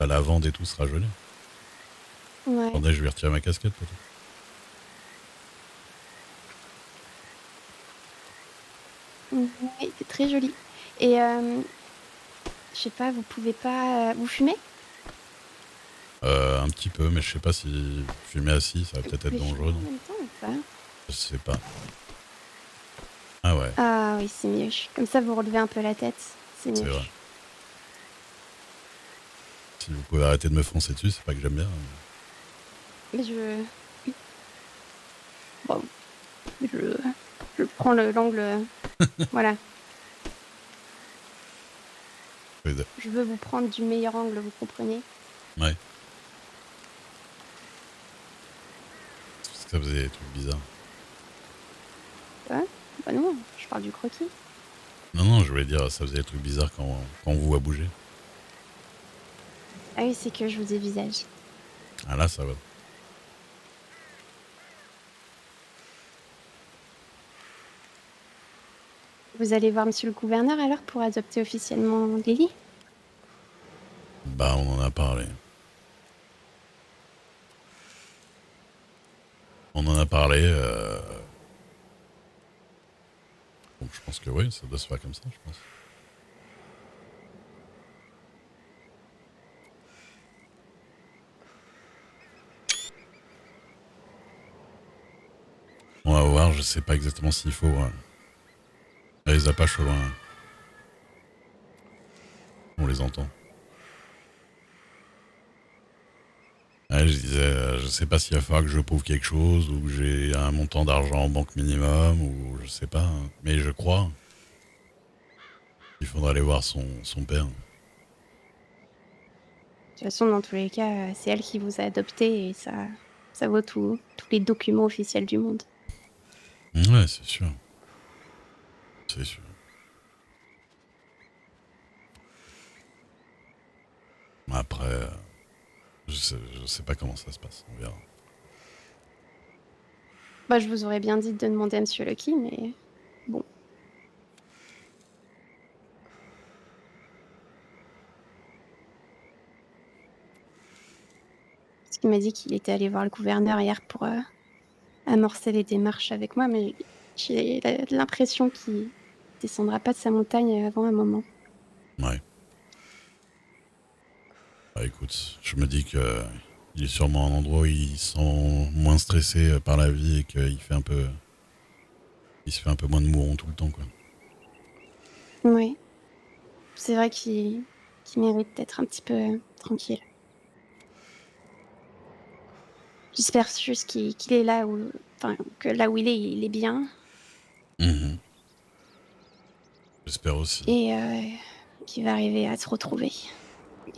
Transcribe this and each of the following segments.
La lavande et tout sera joli. Ouais. Attendez, je vais retirer ma casquette peut-être. Ouais, c'est très joli. Et je sais pas, vous pouvez pas. Vous fumez? Un petit peu, mais je sais pas si fumer assis, ça va Vous peut-être être pouvez dangereux, fumer en non? même temps ou pas? Je sais pas. Ah ouais, Ah oui, c'est mieux. Comme ça, vous relevez un peu la tête. C'est c'est mieux. vrai. Si vous pouvez arrêter de me foncer dessus, c'est pas que j'aime bien, hein. Mais bon, je, je prends l'angle. Voilà. Mais- Je veux vous prendre du meilleur angle, vous comprenez? Ouais, c'est parce que ça faisait des trucs bizarres. Ouais? Bah non, je parle du croquis. Non, non, je voulais dire, ça faisait des trucs bizarres quand on vous voit bouger. Ah oui, c'est que je vous dévisage. Ah là, ça va. Vous allez voir monsieur le gouverneur alors pour adopter officiellement Lily? Bah, on en a parlé. On en a parlé. Donc je pense que oui, ça doit se faire comme ça, je pense. On va voir, je sais pas exactement s'il faut. Les Apaches au loin, on les entend. Ouais, je disais, je sais pas s'il va falloir que je prouve quelque chose ou que j'ai un montant d'argent en banque minimum ou je sais pas, hein. Mais je crois qu'il faudra aller voir son père. De toute façon, dans tous les cas, c'est elle qui vous a adopté et ça vaut tous les documents officiels du monde. Ouais, c'est sûr. C'est sûr. Après, je sais pas comment ça se passe, on verra. Bah, je vous aurais bien dit de demander à monsieur Lucky, mais bon. Parce qu'il m'a dit qu'il était allé voir le gouverneur hier pour amorcer les démarches avec moi, mais j'ai l'impression qu'il descendra pas de sa montagne avant un moment. Ouais. Bah écoute, je me dis que il est sûrement un endroit où il se sent moins stressé par la vie et qu'il fait un peu, il se fait un peu moins de mourons tout le temps, quoi. Oui, c'est vrai qu'il mérite d'être un petit peu tranquille. J'espère juste qu'il est là où, enfin, que là où il est bien Mhm. J'espère aussi. et qu'il va arriver à se retrouver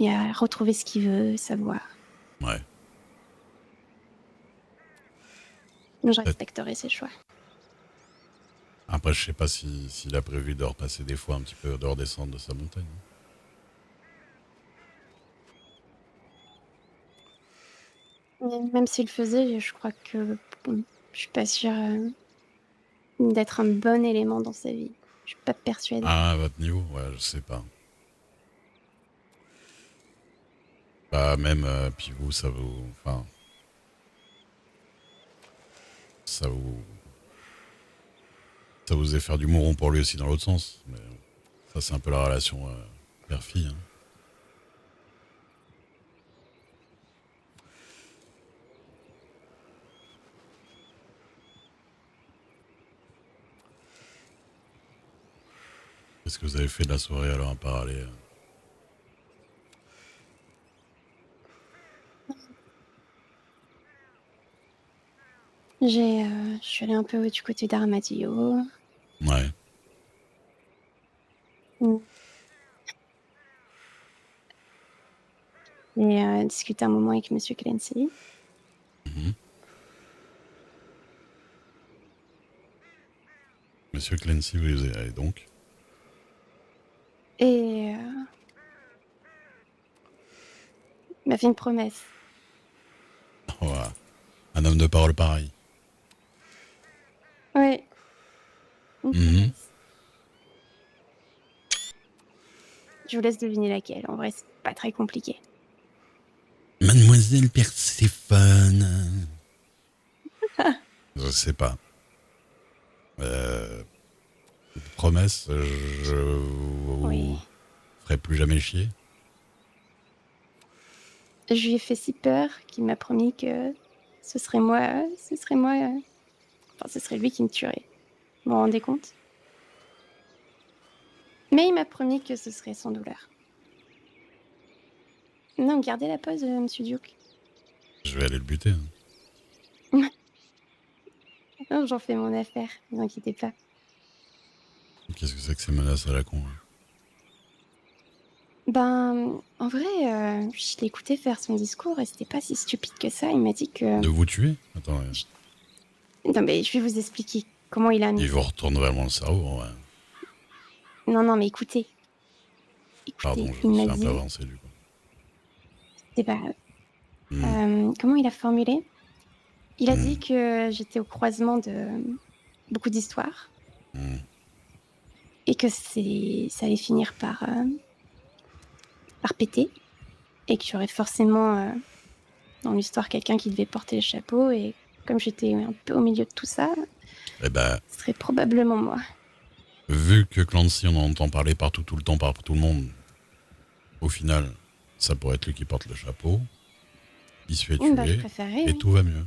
et à retrouver ce qu'il veut, sa voie. Ouais. Je Peut-être. respecterai ses choix. Après, je sais pas s'il a prévu de repasser des fois un petit peu, de redescendre de sa montagne. Mais même s'il le faisait, je crois que bon, je suis pas sûre d'être un bon élément dans sa vie. Je suis pas persuadée. Ah, à votre niveau? Ouais, je sais pas. Bah, même, puis vous, enfin, ça vous, ça vous faisait faire du mouron pour lui aussi dans l'autre sens. Mais ça, c'est un peu la relation père-fille, hein. Qu'est-ce que vous avez fait de la soirée alors à part aller Je suis allée un peu du côté d'Armadillo. Ouais. Mm. Et discuté un moment avec Monsieur Clancy. Mhm. Monsieur Clancy, vous les avez donc. Et il m'a fait une promesse. Voilà. Un homme de parole pareil. Ouais, une Mhm. promesse. Je vous laisse deviner laquelle. En vrai, c'est pas très compliqué. Mademoiselle Perséphone. Je sais pas. Promesse, je vous Oui. ferai plus jamais chier. Je lui ai fait si peur qu'il m'a promis que ce serait moi, ce serait lui qui me tuerait. Vous vous rendez compte? Mais il m'a promis que ce serait sans douleur. Non, gardez la pause, monsieur Duke. Je vais aller le buter. Non, j'en fais mon affaire, ne vous inquiétez pas. Qu'est-ce que c'est que ces menaces à la con? Ben, en vrai, je l'ai écouté faire son discours et c'était pas si stupide que ça. Il m'a dit que... De vous tuer? Attends, Non, mais je vais vous expliquer comment il a... il vous retourne vraiment le cerveau. Ouais. Non, mais écoutez. Pardon, Il je suis m'a un dit... peu avancé du coup. C'est pas grave. Comment il a formulé? Il a dit que j'étais au croisement de beaucoup d'histoires et que ça allait finir par péter et qu'il y aurait forcément dans l'histoire quelqu'un qui devait porter le chapeau et comme j'étais un peu au milieu de tout ça, Eh ben, ce serait probablement moi. vu que Clancy, on en entend parler partout, tout le temps, par tout le monde, au final, ça pourrait être lui qui porte le chapeau. Il se fait tuer Bah, je préférerais. et tout va mieux.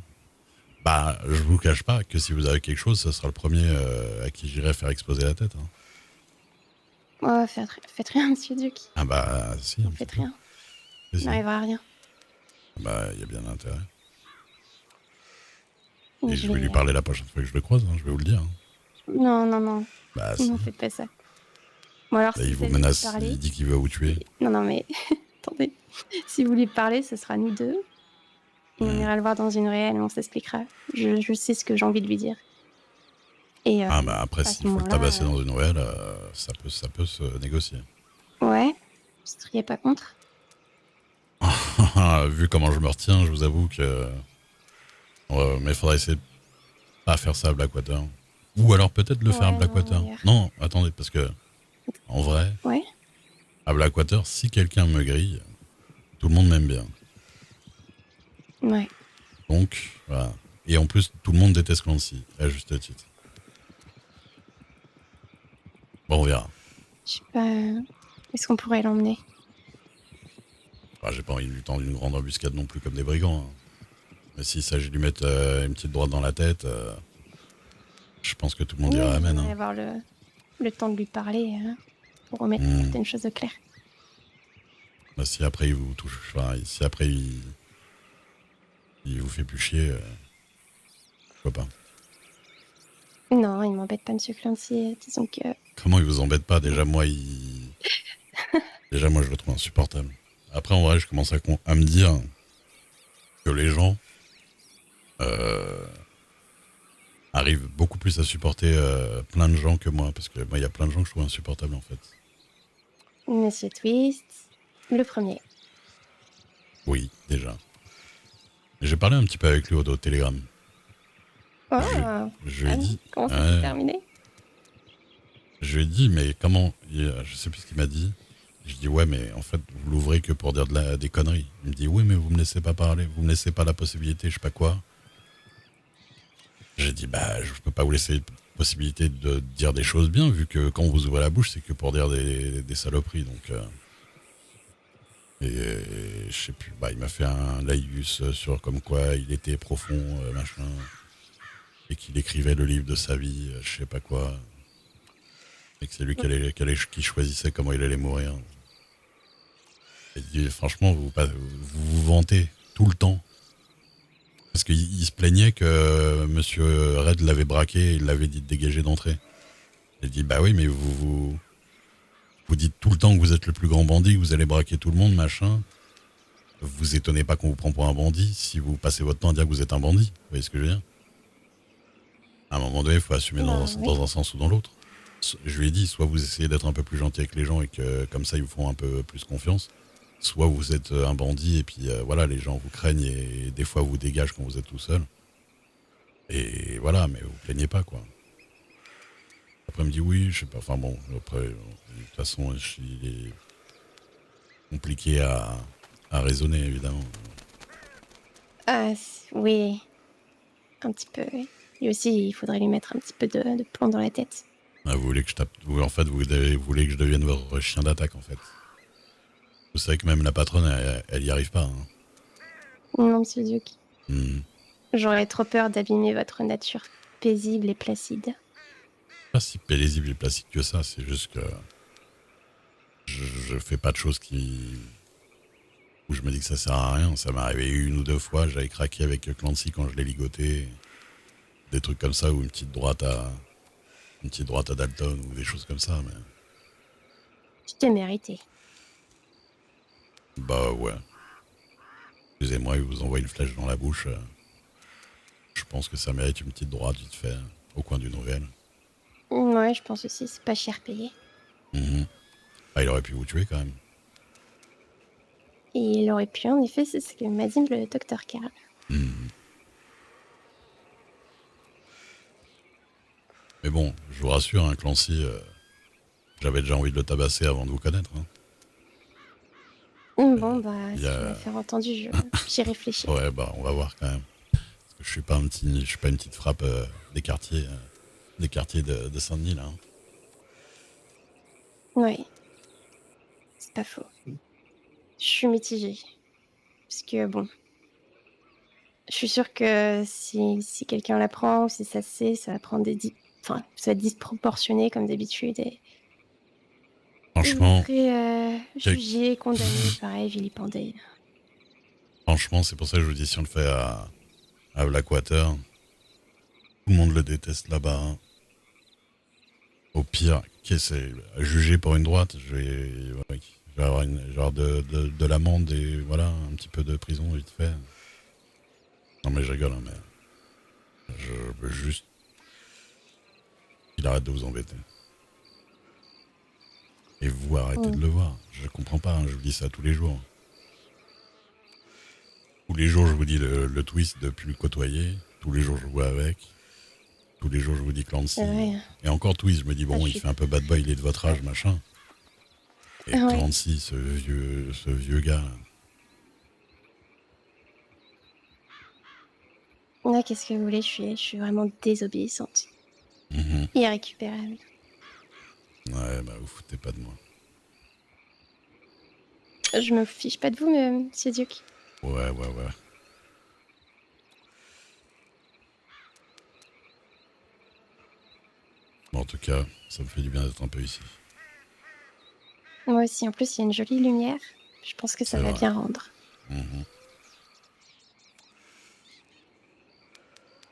Bah, je vous cache pas que si vous avez quelque chose, ce sera le premier à qui j'irai faire exploser la tête. Hein. Oh, faites rien, monsieur Duke. Ah bah, si. Un Faites petit peu. rien. Si, Il si. n'arrivera à rien. Bah, il y a bien intérêt. Et Et je vais lui parler la prochaine fois que je le croise, hein, je vais vous le dire. Hein. Non. Bah, si. Non, faites pas ça. Bon, alors, Là, si il vous vous avez menace, parler... il dit qu'il va vous tuer. Non, mais attendez. Si vous voulez parler, ce sera nous deux. Et on ira le voir dans une réelle et on s'expliquera. Je sais ce que j'ai envie de lui dire. Et Ah bah après, à ce s'il faut le moment-là, tabasser dans une ruelle, ça peut se négocier. Ouais, vous seriez pas contre? Vu comment je me retiens, je vous avoue que... mais il faudrait essayer de pas faire ça à Blackwater. Ou alors peut-être le faire à Ouais, Blackwater. non, Non, attendez, parce que en vrai, Ouais. à Blackwater, si quelqu'un me grille, tout le monde m'aime bien. Ouais. Donc, voilà. Et en plus, tout le monde déteste Clancy, à juste titre. Bon, on verra. Je sais pas. Est-ce qu'on pourrait l'emmener? Enfin, j'ai pas envie de lui tendre une grande embuscade non plus comme des brigands. Hein. Mais s'il s'agit de lui mettre une petite droite dans la tête, je pense que tout le monde dira amen. On va Hein. avoir le temps de lui parler pour remettre certaines choses au clair. Bah, si après il vous touche, enfin, si après il vous fait plus chier, pourquoi pas. Non, il m'embête pas, monsieur Clancy. Disons que... Comment il vous embête pas? Déjà moi, Déjà moi je le trouve insupportable. Après en vrai, je commence à me dire que les gens arrivent beaucoup plus à supporter plein de gens que moi, parce que moi il y a plein de gens que je trouve insupportables en fait. Monsieur Twist, le premier. Oui, déjà. J'ai parlé un petit peu avec lui au Télégramme. Oh, Je lui ai dit. comment ça s'est terminé? Je lui ai dit, mais comment. Je sais plus ce qu'il m'a dit. Je dis, ouais, mais en fait, vous l'ouvrez que pour dire des conneries. Il me dit, oui, mais vous me laissez pas parler, vous me laissez pas la possibilité, je sais pas quoi. J'ai dit, bah, je peux pas vous laisser la possibilité de dire des choses bien, vu que quand vous ouvrez la bouche, c'est que pour dire des saloperies. Donc, je sais plus, bah, il m'a fait un laïus sur comme quoi il était profond, machin, et qu'il écrivait le livre de sa vie, je sais pas quoi. Et que c'est lui qui choisissait comment il allait mourir. Et dit, franchement, vous vantez tout le temps. Parce qu'il se plaignait que Monsieur Red l'avait braqué et il l'avait dit de dégager d'entrée. Il dit, bah oui, mais vous dites tout le temps que vous êtes le plus grand bandit, que vous allez braquer tout le monde, machin. Vous étonnez pas qu'on vous prend pour un bandit si vous passez votre temps à dire que vous êtes un bandit. Vous voyez ce que je veux dire? À un moment donné, il faut assumer dans un sens ou dans l'autre. Je lui ai dit, soit vous essayez d'être un peu plus gentil avec les gens et que comme ça ils vous font un peu plus confiance, soit vous êtes un bandit et puis voilà, les gens vous craignent et des fois vous dégagent quand vous êtes tout seul. Et voilà, mais vous plaignez pas quoi. Après il me dit oui, je sais pas, enfin bon, après de toute façon il est compliqué à raisonner évidemment. Ah, oui, un petit peu, oui. Lui aussi, il faudrait lui mettre un petit peu de plomb dans la tête. Ah, vous voulez que je tape... en fait, vous voulez que je devienne votre chien d'attaque, en fait. Vous savez que même la patronne, elle y arrive pas. Hein. Non, monsieur Duke. Hmm. J'aurais trop peur d'abîmer votre nature paisible et placide. Pas si paisible et plastique que ça, c'est juste que je fais pas de choses où je me dis que ça sert à rien. Ça m'est arrivé une ou deux fois, j'avais craqué avec Clancy quand je l'ai ligoté. Des trucs comme ça, ou une petite droite à Dalton, ou des choses comme ça. Mais C'était mérité. bah ouais. Excusez-moi, il vous envoie une flèche dans la bouche. Je pense que ça mérite une petite droite vite fait, au coin d'une ruelle. Ouais, je pense aussi, c'est pas cher payé. Mhm. Ah, il aurait pu vous tuer quand même. Et il aurait pu, en effet, c'est ce que m'a dit le docteur Carl. Mhm. Mais bon, je vous rassure, hein, Clancy, j'avais déjà envie de le tabasser avant de vous connaître. Hein. Bon, bah, Il y c'est une a... affaire entendue, j'y réfléchis. Ouais, bah on va voir quand même. Parce que je suis pas une petite frappe des quartiers de Saint-Denis là. Hein. Ouais, c'est pas faux. Je suis mitigée. Parce que, bon, je suis sûre que si quelqu'un la prend ou si ça se sait, ça va prendre enfin, ça va être disproportionné comme d'habitude. Et vous Franchement, serez quel- jugé, condamné, pareil, vilipendé. franchement, c'est pour ça que je vous dis si on le fait à Blackwater, tout le monde le déteste là-bas. Hein. Au pire, c'est jugé pour une droite, ouais, je vais avoir genre de l'amende et voilà, un petit peu de prison vite fait. Non mais je rigole, hein, mais je veux juste qu'il arrête de vous embêter. Et vous, arrêtez de Mm. le voir. Je comprends pas, hein, je vous dis ça tous les jours. Tous les jours, je vous dis le twist de plus le côtoyer. Tous les jours, je vois avec. Tous les jours, je vous dis C'est Clancy. vrai. Et encore twist, je me dis, Ah, bon, il fait un peu bad boy, il est de votre âge, machin. Et Ouais. Clancy, ce vieux gars. Là, qu'est-ce que vous voulez, je suis vraiment désobéissante. Mhm. Irrécupérable. Ouais, bah, vous foutez pas de moi. Je me fiche pas de vous, monsieur Duke. Ouais, ouais, ouais. Bon, en tout cas, ça me fait du bien d'être un peu ici. Moi aussi, en plus, il y a une jolie lumière. Je pense que ça C'est va vrai. bien rendre. Mhm.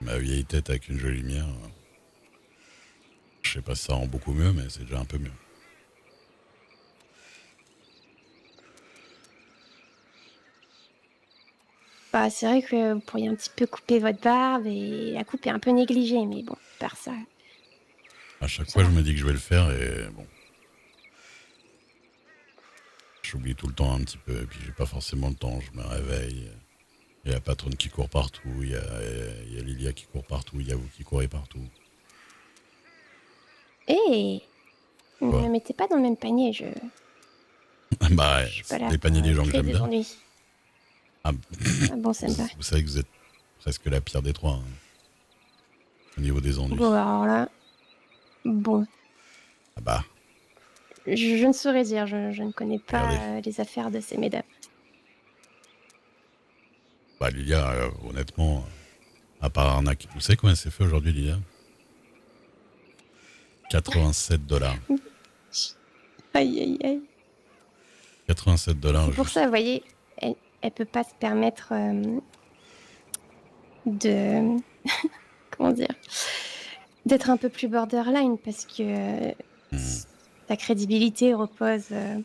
Ma vieille tête avec une jolie lumière. Je sais pas si ça rend beaucoup mieux, mais c'est déjà un peu mieux. Bah, c'est vrai que vous pourriez un petit peu couper votre barbe et la coupe est un peu négligée, mais bon, par ça, À chaque ça fois, je va. me dis que je vais le faire et bon, j'oublie tout le temps un petit peu. Et puis, j'ai pas forcément le temps. Je me réveille. Il y a la patronne qui court partout. Il y a Lilia qui court partout. Il y a vous qui courez partout. Hé, ne Quoi? me mettez pas dans le même panier, Bah, je suis pas là les pour paniers des gens que créer j'aime des bien. ennuis. Ah, Ah bon, ça me va. vous savez que vous êtes presque la pire des trois hein, au niveau des Bon, ennuis. alors là, bon, Ah bah, je ne saurais dire, je ne connais regardez. pas les affaires de ces mesdames. Bah, Lilia, honnêtement, à part arnaque. Vous savez combien elle s'est fait aujourd'hui, Lilia? 87 $. Aïe, aïe, aïe. 87 $ C'est pour juste. ça, vous voyez, elle peut pas se permettre de... Comment dire? D'être un peu plus borderline parce que Hmm. sa crédibilité repose, vous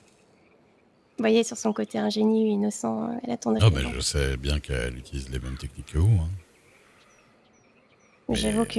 voyez, sur son côté ingénu, innocent. Elle attendrait Ah, les ben gens. je sais bien qu'elle utilise les mêmes techniques que vous. Hein. J'avoue Mais que